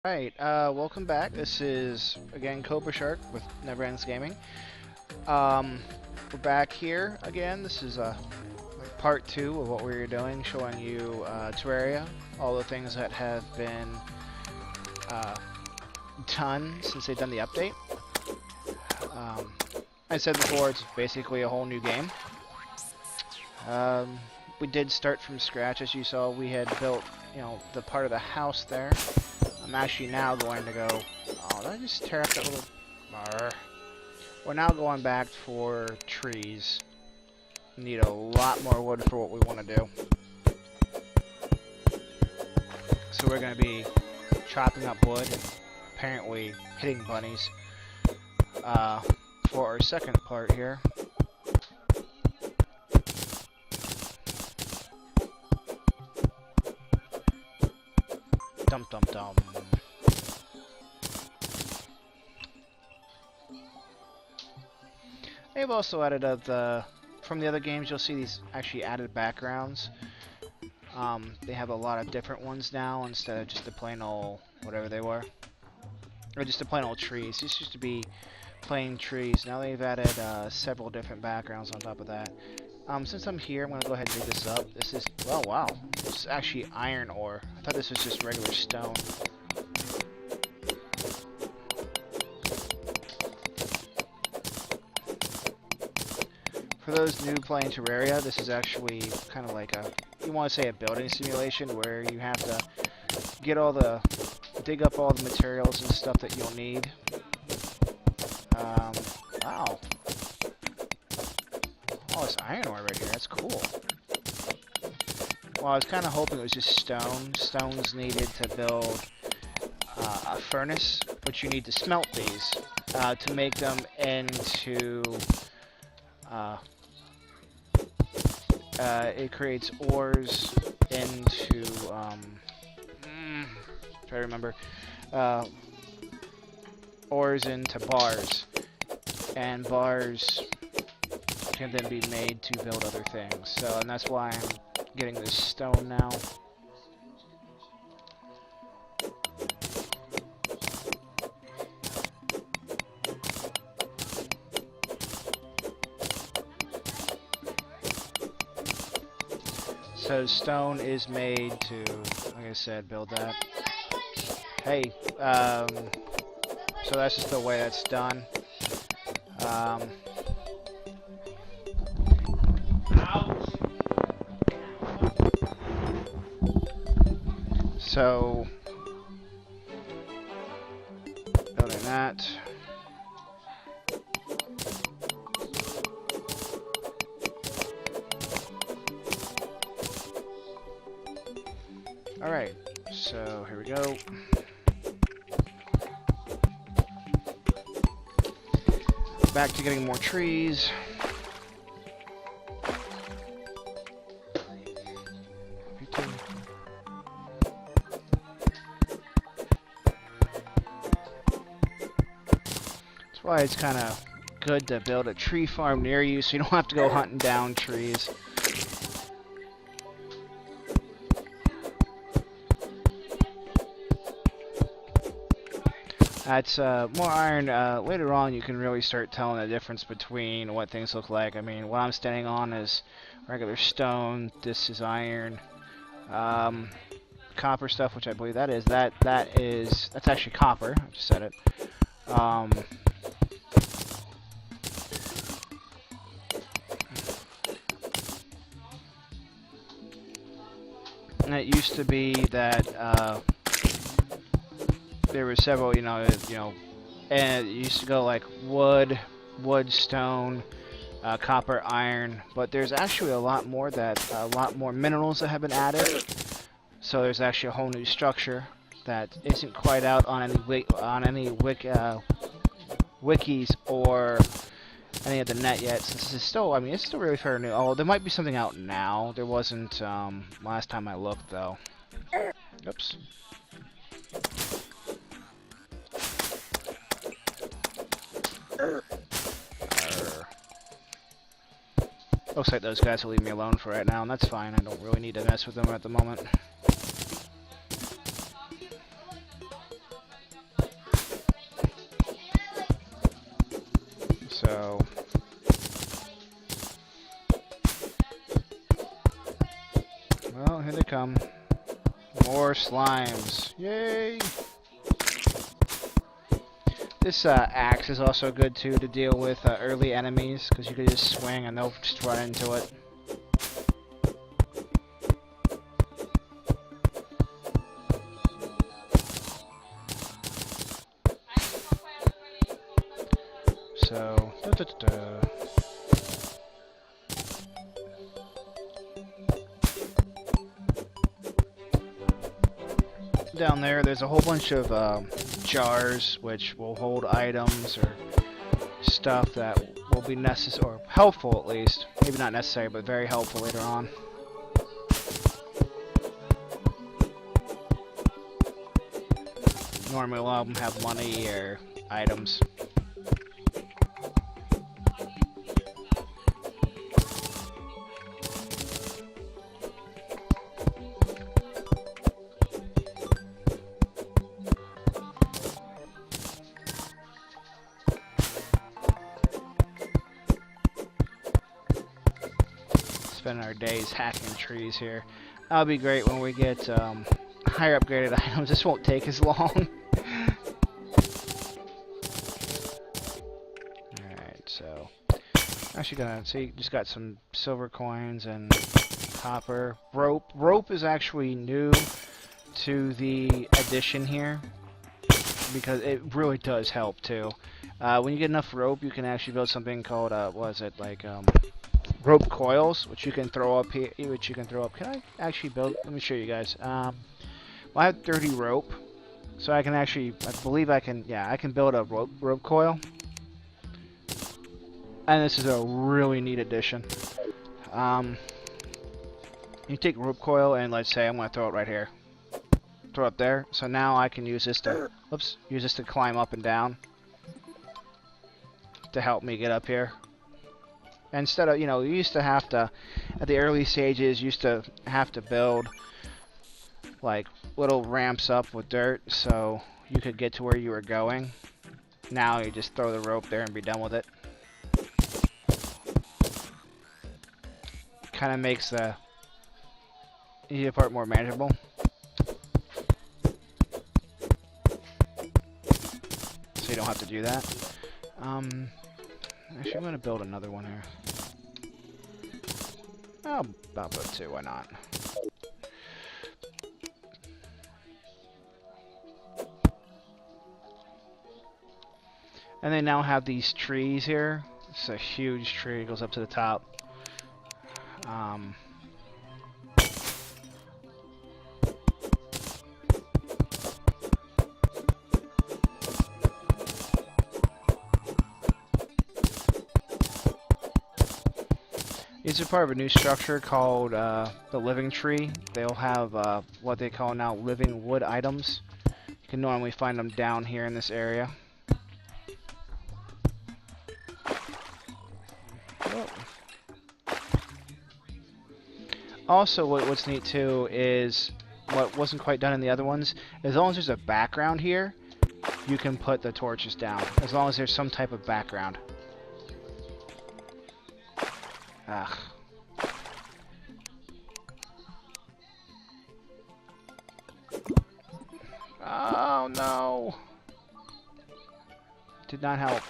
Right, welcome back. This is, again, cobrashark with Neverends Gaming. We're back here again. This is like part 2 of what we were doing, showing you Terraria, all the things that have been uh, done since they've done the update. Um, I said before, it's basically a whole new game. We did start from scratch, as you saw. We had built, the part of the house there. I'm actually now going to go... Oh, did I just tear up that little... Arr. We're now going back for trees. Need a lot more wood for what we want to do. So we're going to be chopping up wood and apparently hitting bunnies for our second part here. Dum dum dum. They've also added from the other games, you'll see these actually added backgrounds. They have a lot of different ones now instead of just the plain old whatever they were, or just the plain old trees. These used to be plain trees. Now they've added several different backgrounds on top of that. Since I'm here, I'm gonna go ahead and dig this up. This is, oh wow, this is actually iron ore. I thought this was just regular stone. For those new playing Terraria, this is actually kind of like you want to say a building simulation where you have to dig up all the materials and stuff that you'll need. Wow. Oh, it's iron ore right here. That's cool. Well, I was kind of hoping it was just stone. Stone's needed to build a furnace, but you need to smelt these to make them into... it creates ores into... try to remember. Ores into bars. And bars can then be made to build other things. So, and that's why I'm getting this stone now. So stone is made to, like I said, build that. Hey, so that's just the way that's done. So, building that. Alright, so here we go. Back to getting more trees. That's why it's kind of good to build a tree farm near you so you don't have to go hunting down trees. That's more iron. Later on, you can really start telling the difference between what things look like. I mean, what I'm standing on is regular stone. This is iron. Copper stuff, which I believe that is. That's actually copper. I just said it. And it used to be that. There were several, and it used to go like wood, stone, copper, iron, but there's actually a lot more minerals that have been added. So there's actually a whole new structure that isn't quite out on any wikis or any of the net yet. So this is still, I mean, it's still really fairly new. Oh, there might be something out now. There wasn't last time I looked though. Oops. Looks like those guys will leave me alone for right now, and that's fine. I don't really need to mess with them at the moment. So well, here they come. More slimes. Yay! This axe is also good too to deal with early enemies, because you can just swing and they'll just run into it. So, down there's a whole bunch of jars which will hold items or stuff that will be necessary, or helpful at least. Maybe not necessary, but very helpful later on. Normally a lot of them have money or items. Spend our days hacking trees here. That'll be great when we get higher upgraded items. This won't take as long. Alright, so actually gonna see, just got some silver coins and copper. Rope is actually new to the addition here, because it really does help too. When you get enough rope, you can actually build something called what is it, like rope coils, which you can throw up here. Can I actually build? Let me show you guys. Well, I have 30 rope, so I can actually, I believe I can. Yeah, I can build a rope coil, and this is a really neat addition. You take rope coil, and let's say I'm going to throw it right here. Throw it there. So now I can use this to, use this to climb up and down to help me get up here. Instead of, you used to have to, at the early stages, used to have to build like little ramps up with dirt so you could get to where you were going. Now you just throw the rope there and be done with it. Kind of makes the easier part more manageable. So you don't have to do that. Actually, I'm going to build another one here. I'll put two, why not? And they now have these trees here. It's a huge tree, it goes up to the top. These are part of a new structure called the living tree. They'll have what they call now living wood items. You can normally find them down here in this area. Oh. Also, what's neat too is what wasn't quite done in the other ones. As long as there's a background here, you can put the torches down. As long as there's some type of background. Ugh. Oh no! Did not help.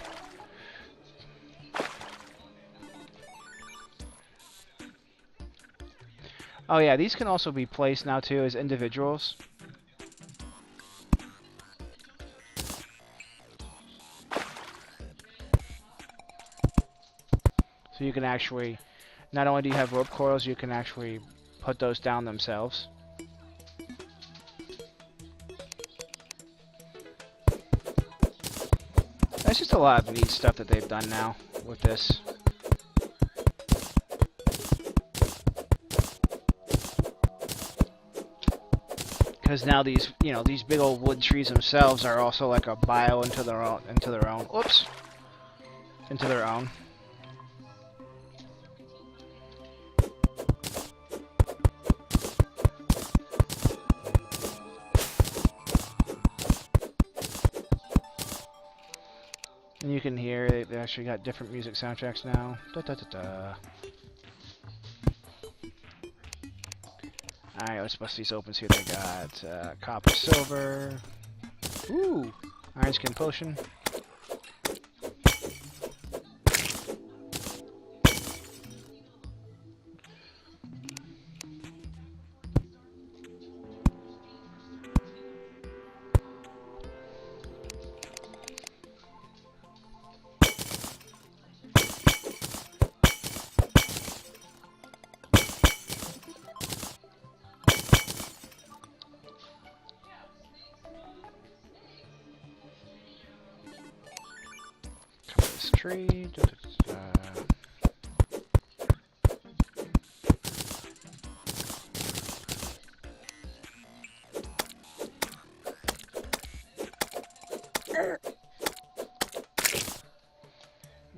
Oh yeah, these can also be placed now too as individuals. So you can actually, not only do you have rope coils, you can actually put those down themselves. That's just a lot of neat stuff that they've done now with this. Because now these, these big old wood trees themselves are also like a bio into their own, Whoops. Into their own. And you can hear they actually got different music soundtracks now. Da da da da. Alright, let's bust these opens here. They got copper, silver. Ooh! Iron skin potion. Tree. Da, da, da, da.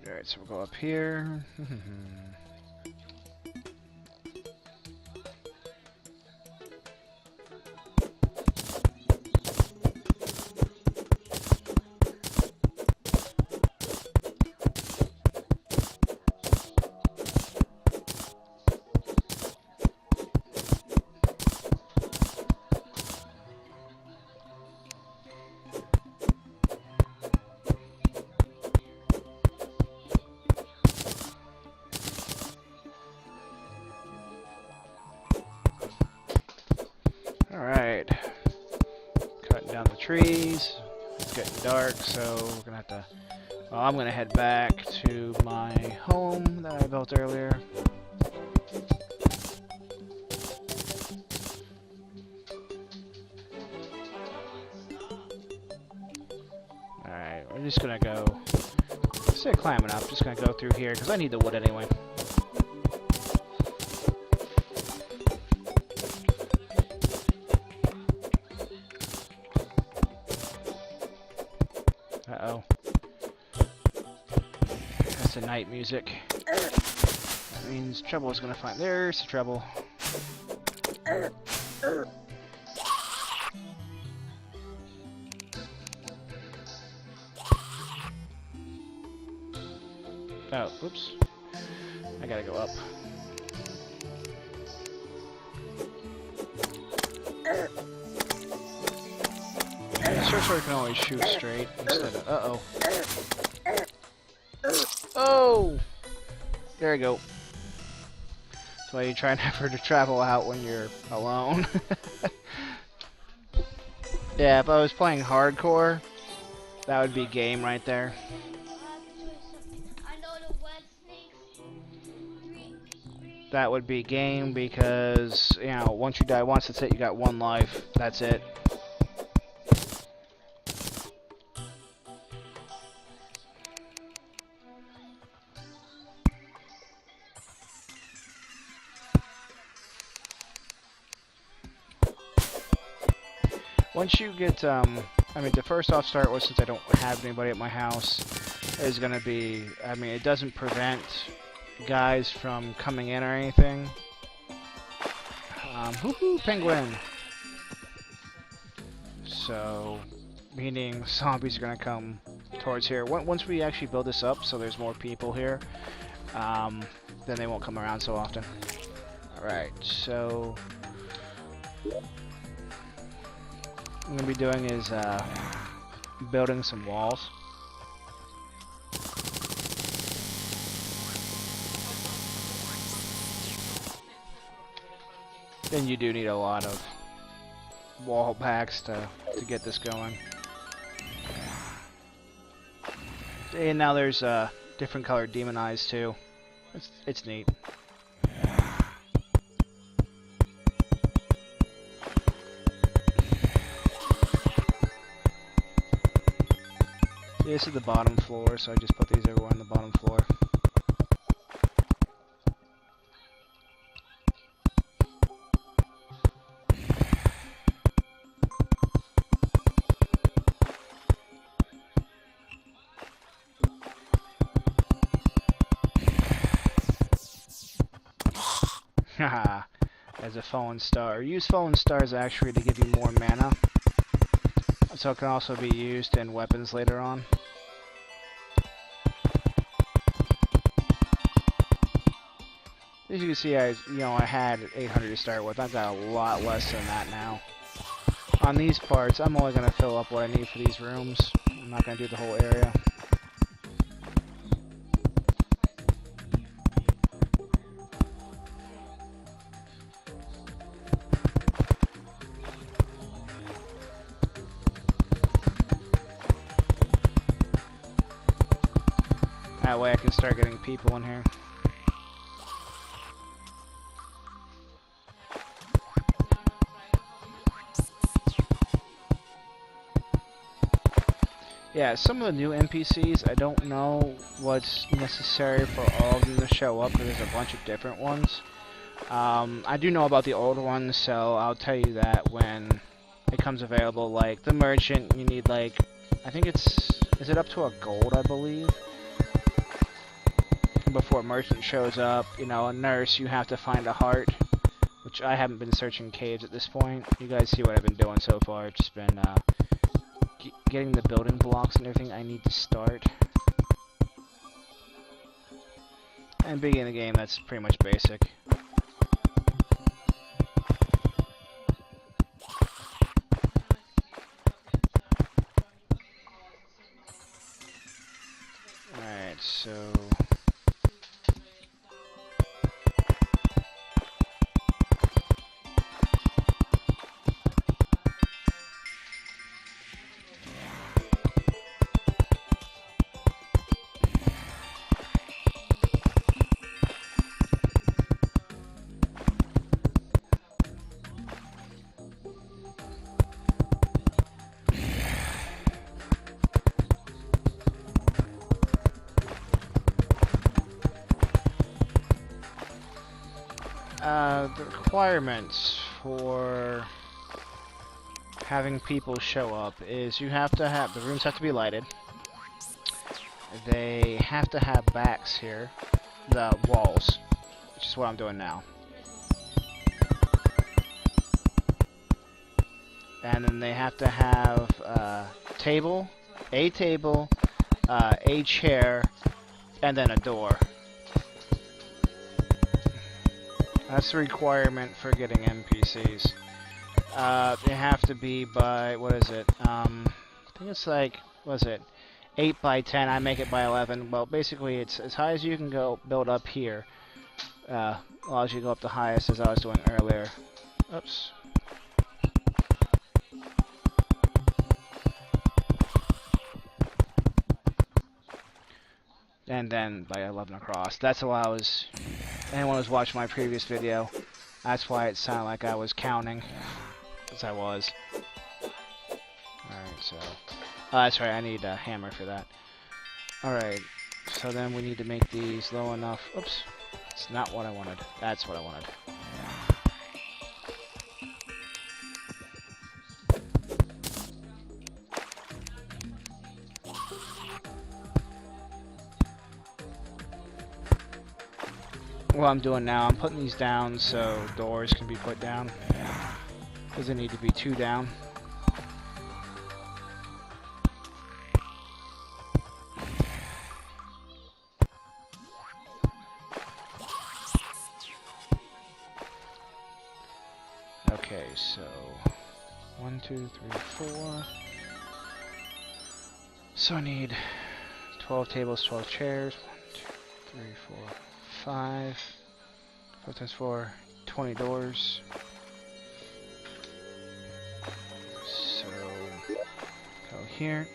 Alright, so we'll go up here. Alright. Cutting down the trees. It's getting dark, so we're gonna have to... Well, I'm gonna head back to my home that I built earlier. Alright, we're just gonna go... Instead of climbing up, just gonna go through here, because I need the wood anyway. Uh-oh. That's the night music. That means trouble is gonna find... There's the trouble. Oh, oops. I gotta go up. Sorcerer can always shoot straight instead of... Uh-oh. Oh! There you go. That's why you try never to travel out when you're alone. Yeah, if I was playing hardcore, that would be game right there. That would be game because, you know, once you die once, that's it. You got one life. That's it. Once you get, I mean, the first off start was, since I don't have anybody at my house, is going to be, I mean, it doesn't prevent guys from coming in or anything. Woohoo, penguin! So, meaning zombies are going to come towards here. Once we actually build this up so there's more people here, then they won't come around so often. Alright, so... what I'm going to be doing is building some walls. Then you do need a lot of wall packs to get this going. And now there's different colored demon eyes too. It's neat. This is the bottom floor, so I just put these everywhere on the bottom floor. Haha, as a fallen star. Use fallen stars actually to give you more mana. So it can also be used in weapons later on. As you can see, I had 800 to start with. I've got a lot less than that now. On these parts, I'm only going to fill up what I need for these rooms. I'm not going to do the whole area. That way I can start getting people in here. Yeah, some of the new NPCs, I don't know what's necessary for all of them to show up, because there's a bunch of different ones. I do know about the old ones, so I'll tell you that when it comes available. Like, the merchant, you need, like, I think is it up to a gold, I believe? Before merchant shows up, you know, a nurse, you have to find a heart, which I haven't been searching caves at this point. You guys see what I've been doing so far. It's just been, getting the building blocks and everything I need to start. And beginning the game, that's pretty much basic. Alright, so... the requirements for having people show up is you have to have, the rooms have to be lighted. They have to have backs here, the walls, which is what I'm doing now. And then they have to have a table, a chair, and then a door. That's the requirement for getting NPCs. They have to be by, what is it? I think it's like, what is it? 8 by 10, I make it by 11. Well, basically, it's as high as you can go, build up here. Allows you to go up the highest, as I was doing earlier. Oops. And then by 11 across. That's how I was... Anyone who's watched my previous video, that's why it sounded like I was counting. Because I was. Alright, so... Oh, that's right, I need a hammer for that. Alright, so then we need to make these low enough... Oops. It's not what I wanted. That's what I wanted. What I'm doing now, I'm putting these down so doors can be put down. Because they need to be 2 down. Okay, so 1, 2, 3, 4. So I need 12 tables, 12 chairs. 1, 2, 3, 4, 5. 4 times 4, 20 doors. So go here.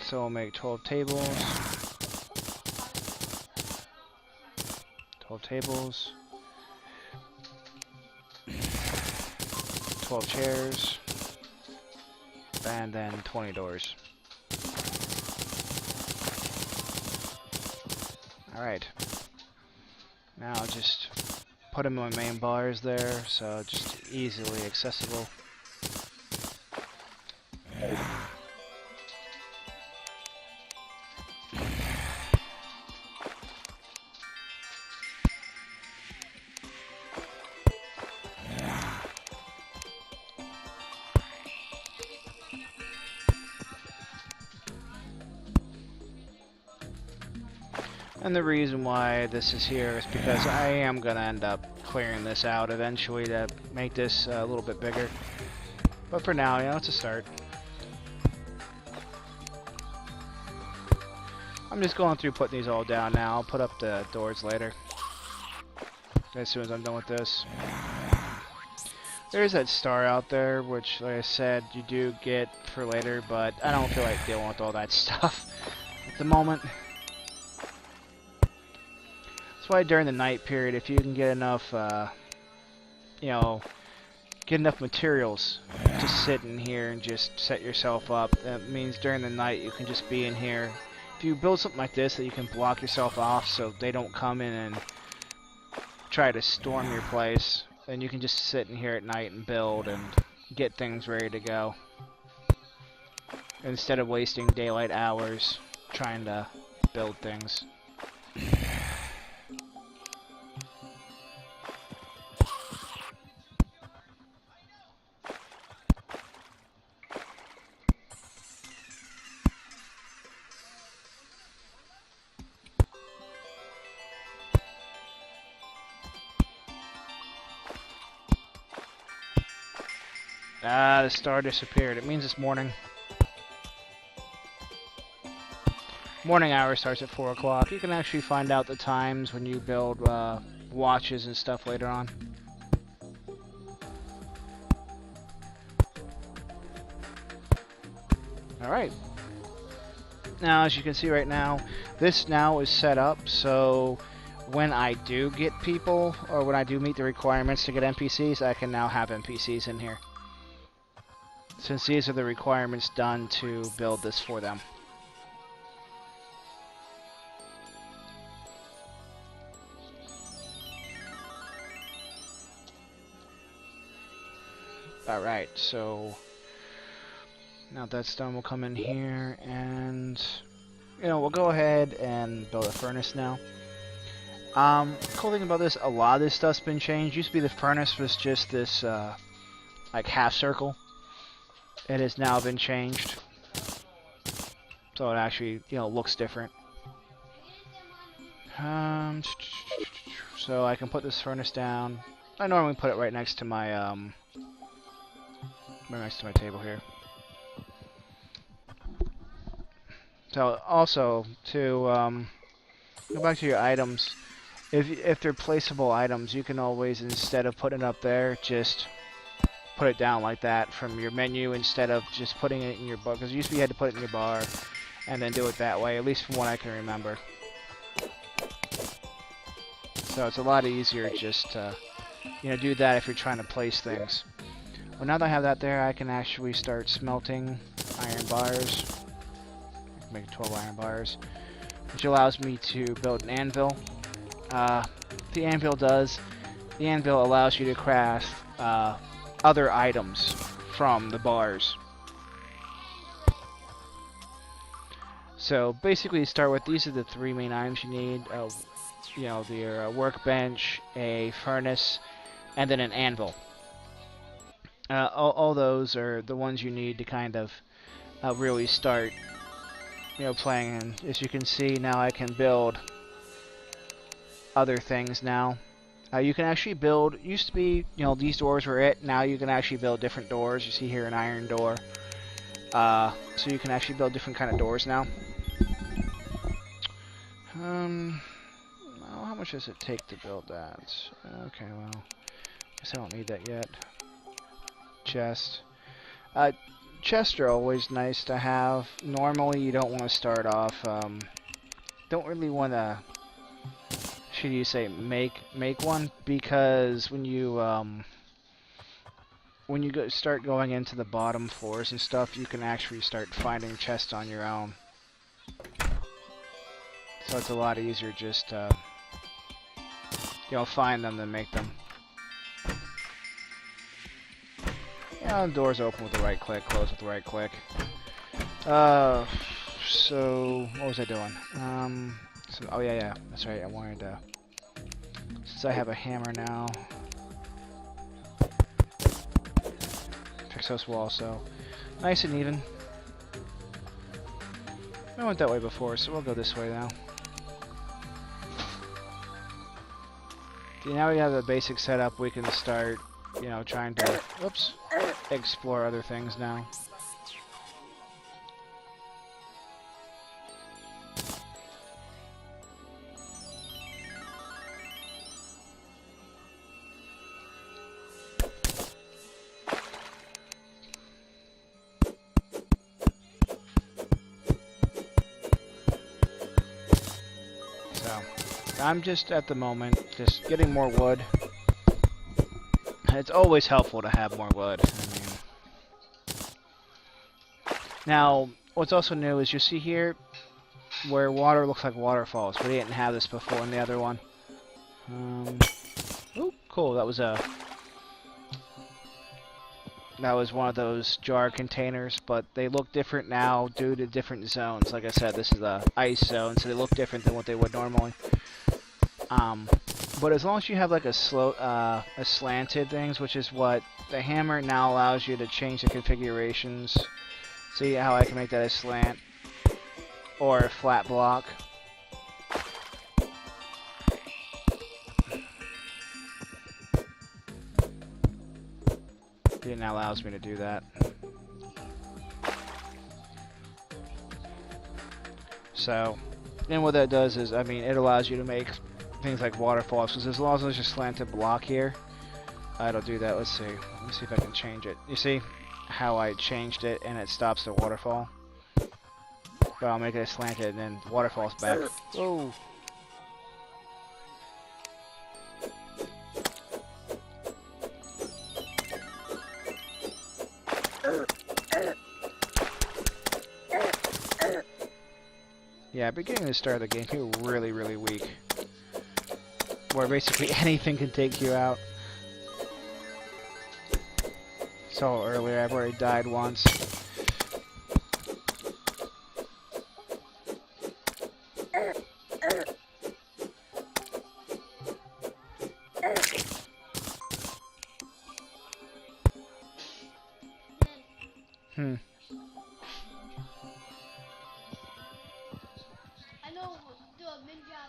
So we'll make 12 tables. 12 tables. 12 chairs. And then 20 doors. Alright. Now just put them in my main bars there, so just easily accessible. And the reason why this is here is because I am going to end up clearing this out eventually to make this a little bit bigger. But for now, you know, it's a start. I'm just going through putting these all down now. I'll put up the doors later, as soon as I'm done with this. There's that star out there, which, like I said, you do get for later, but I don't feel like dealing with all that stuff at the moment. That's why during the night period, if you can get enough, you know, get enough materials to sit in here and just set yourself up, that means during the night you can just be in here. If you build something like this that you can block yourself off so they don't come in and try to storm your place, then you can just sit in here at night and build and get things ready to go, instead of wasting daylight hours trying to build things. Ah, the star disappeared. It means it's morning. Morning hour starts at 4 o'clock. You can actually find out the times when you build watches and stuff later on. Alright. Now, as you can see right now, this now is set up so when I do get people, or when I do meet the requirements to get NPCs, I can now have NPCs in here, since these are the requirements done to build this for them. Alright, so now that's done, we'll come in here and, you know, we'll go ahead and build a furnace now. Cool thing about this, a lot of this stuff's been changed. Used to be the furnace was just this like half circle. It has now been changed, so it actually, you know, looks different. So I can put this furnace down. I normally put it right next to my table here. So also to go back to your items, if they're placeable items, you can always, instead of putting it up there, just put it down like that from your menu instead of just putting it in your bar, because usually you had to put it in your bar and then do it that way, at least from what I can remember. So it's a lot easier just to, you know, do that if you're trying to place things. Well, now that I have that there, I can actually start smelting iron bars. I can make 12 iron bars, which allows me to build an anvil. The anvil allows you to craft other items from the bars. So basically, you start with, these are the 3 main items you need. You know, your workbench, a furnace, and then an anvil. All those are the ones you need to kind of really start, you know, playing. And as you can see, now I can build other things now. You can actually build, used to be, you know, these doors were it. Now you can actually build different doors. You see here an iron door. So you can actually build different kind of doors now. Well, how much does it take to build that? Okay, well, guess I don't need that yet. Chest. Chests are always nice to have. Normally you don't want to start off, don't really want to, should you say, make one, because when you start going into the bottom floors and stuff, you can actually start finding chests on your own. So it's a lot easier just to, you know, find them than make them. Yeah, the doors open with the right click, close with the right click. So what was I doing? Oh yeah, that's right. I wanted to, since I have a hammer now, fix this wall so nice and even. I went that way before, so we'll go this way now. now we have the basic setup, we can start, you know, trying to, whoops, explore other things now. I'm just, at the moment, just getting more wood. It's always helpful to have more wood. I mean, now, what's also new is you see here where water looks like waterfalls. We didn't have this before in the other one. Oh, cool. That was one of those jar containers, but they look different now due to different zones. Like I said, this is the ice zone, so they look different than what they would normally. But as long as you have like a slanted things, which is what the hammer now allows you to change the configurations. See how I can make that a slant or a flat block. It now allows me to do that. So, and what that does is, I mean, it allows you to make things like waterfalls, because as long as there's a slanted block here, it'll do that. Let's see. Let me see if I can change it. You see how I changed it and it stops the waterfall? But I'll make it slanted and then the waterfall's back. Whoa! Yeah, beginning to start the game, you're really, really weak. Where basically anything can take you out. So earlier, I've already died once.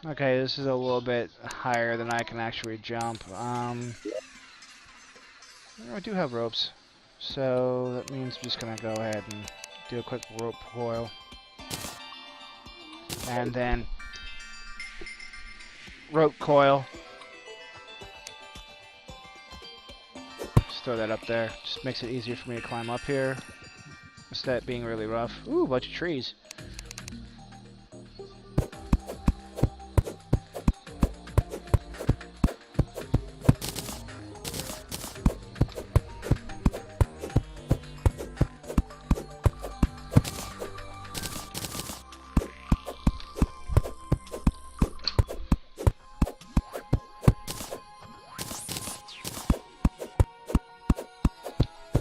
Okay, this is a little bit higher than I can actually jump. I do have ropes, so that means I'm just gonna go ahead and do a quick rope coil. And then rope coil. Just throw that up there. Just makes it easier for me to climb up here. Instead of being really rough. Ooh, a bunch of trees.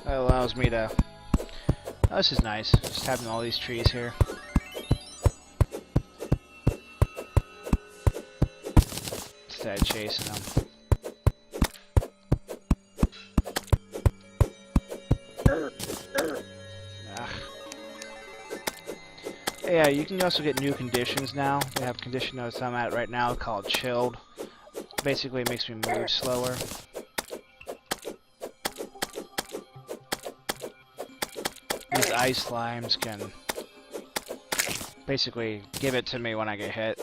That allows me to... Oh, this is nice, just having all these trees here. Instead of chasing them. Ugh. Yeah, you can also get new conditions now. We have condition notes I'm at right now called chilled. Basically, it makes me move slower. These ice slimes can basically give it to me when I get hit.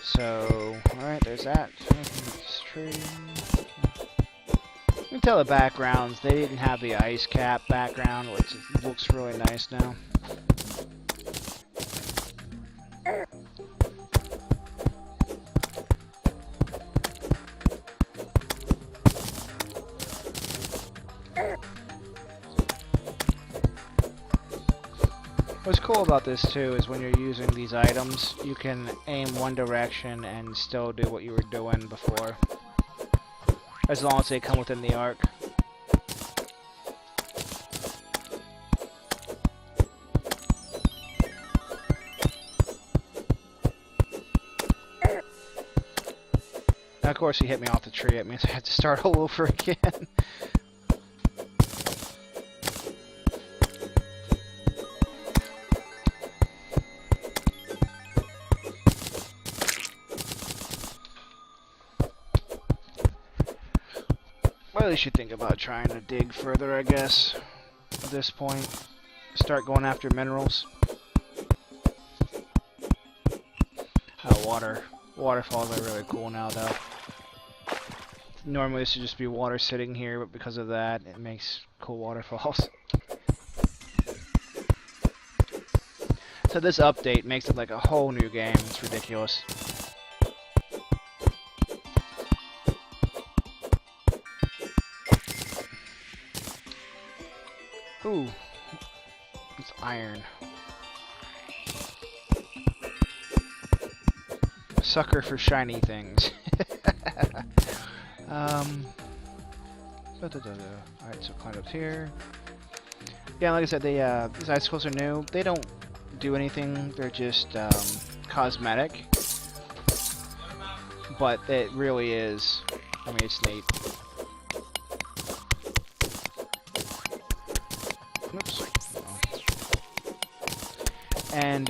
So, alright, there's that. This tree. You can tell the backgrounds, they didn't have the ice cap background, which looks really nice now. What's cool about this too is when you're using these items, you can aim one direction and still do what you were doing before. As long as they come within the arc. Now, of course, he hit me off the tree. It means I have to start all over again. Well, you should think about trying to dig further, I guess, at this point. Start going after minerals. Waterfalls are really cool now, though. Normally this would just be water sitting here, but because of that, it makes cool waterfalls. So this update makes it like a whole new game. It's ridiculous. Ooh, it's iron. Sucker for shiny things. Alright, so climb up here. Yeah, like I said, these icicles are new. They don't do anything. They're just cosmetic. But it really is. I mean, it's neat. Oops. And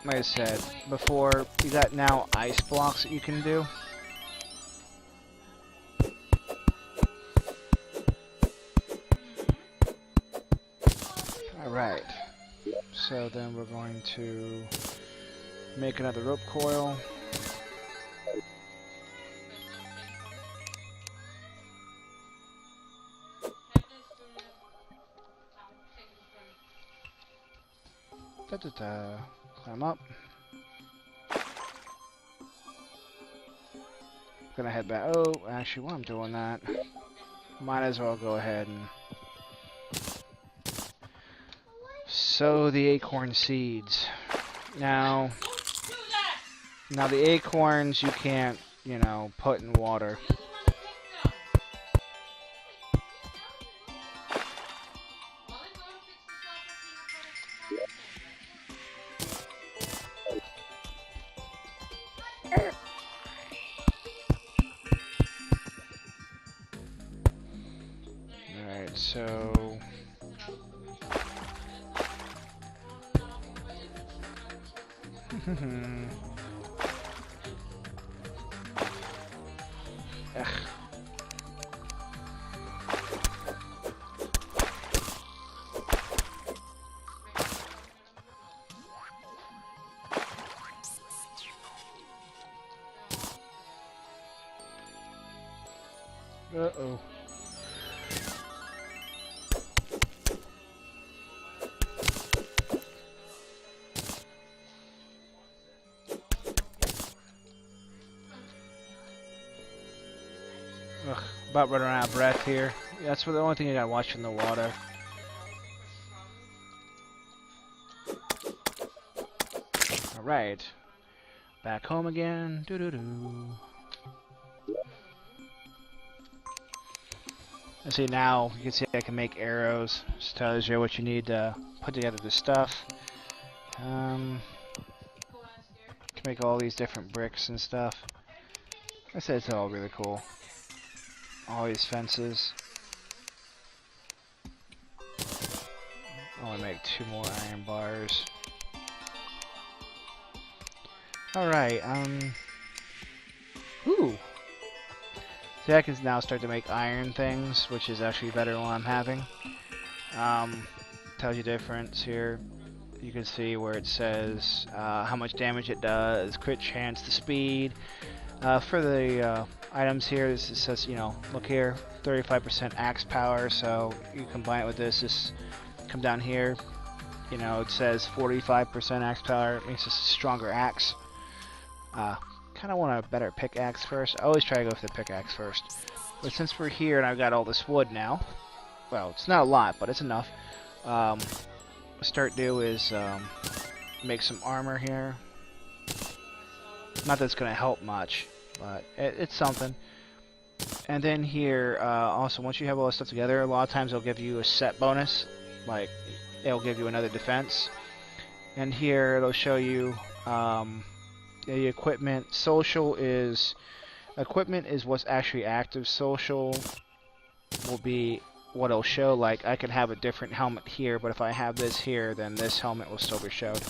like I said before, you got now ice blocks that you can do. Alright, so then we're going to make another rope coil. Climb up. Gonna head back. Oh, actually, while I'm doing that, might as well go ahead and sow the acorn seeds. Now the acorns you can't, you know, put in water. Alright, so ugh. Uh-oh. Ugh, about running out of breath here. That's the only thing you gotta watch in the water. Alright. Back home again. Doo-doo-doo. And see, now you can see I can make arrows. Just tells you what you need to put together the stuff. Can make all these different bricks and stuff. I said it's all really cool. All these fences. Only make 2 more iron bars. Alright, ooh! See, I can now start to make iron things, which is actually better than what I'm having. Tells you difference here. You can see where it says how much damage it does, crit chance, the speed. For the items here, it says, you know, look here, 35% axe power, so you combine it with this, just come down here, you know, it says 45% axe power, it means it's a stronger axe. Kind of want a better pickaxe first. I always try to go for the pickaxe first. But since we're here and I've got all this wood now, well, it's not a lot, but it's enough. Start do is make some armor here. Not that it's going to help much, but it's something. And then here, also, once you have all this stuff together, a lot of times it'll give you a set bonus. Like, it'll give you another defense. And here, it'll show you the equipment. Social is Equipment is what's actually active. Social will be what it'll show. Like, I could have a different helmet here, but if I have this here, then this helmet will still be showed.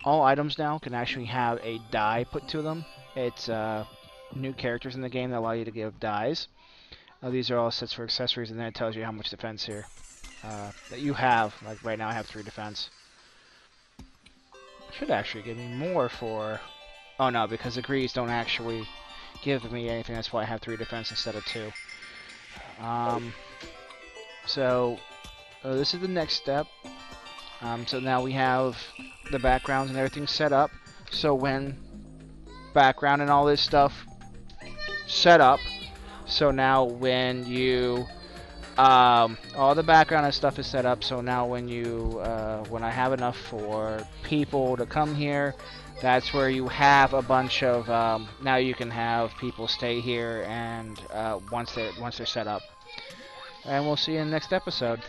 All items now can actually have a die put to them. It's new characters in the game that allow you to give dies. These are all sets for accessories, and then it tells you how much defense here that you have. Like right now, I have 3 defense. Should actually give me more for... Oh no, because the greaves don't actually give me anything. That's why I have 3 defense instead of 2. So this is the next step. So now we have the backgrounds and everything set up. So when background and all this stuff set up, so now when you all the background and stuff is set up, so now when you when I have enough for people to come here, that's where you have a bunch of now you can have people stay here, and once they're set up. And we'll see you in the next episode.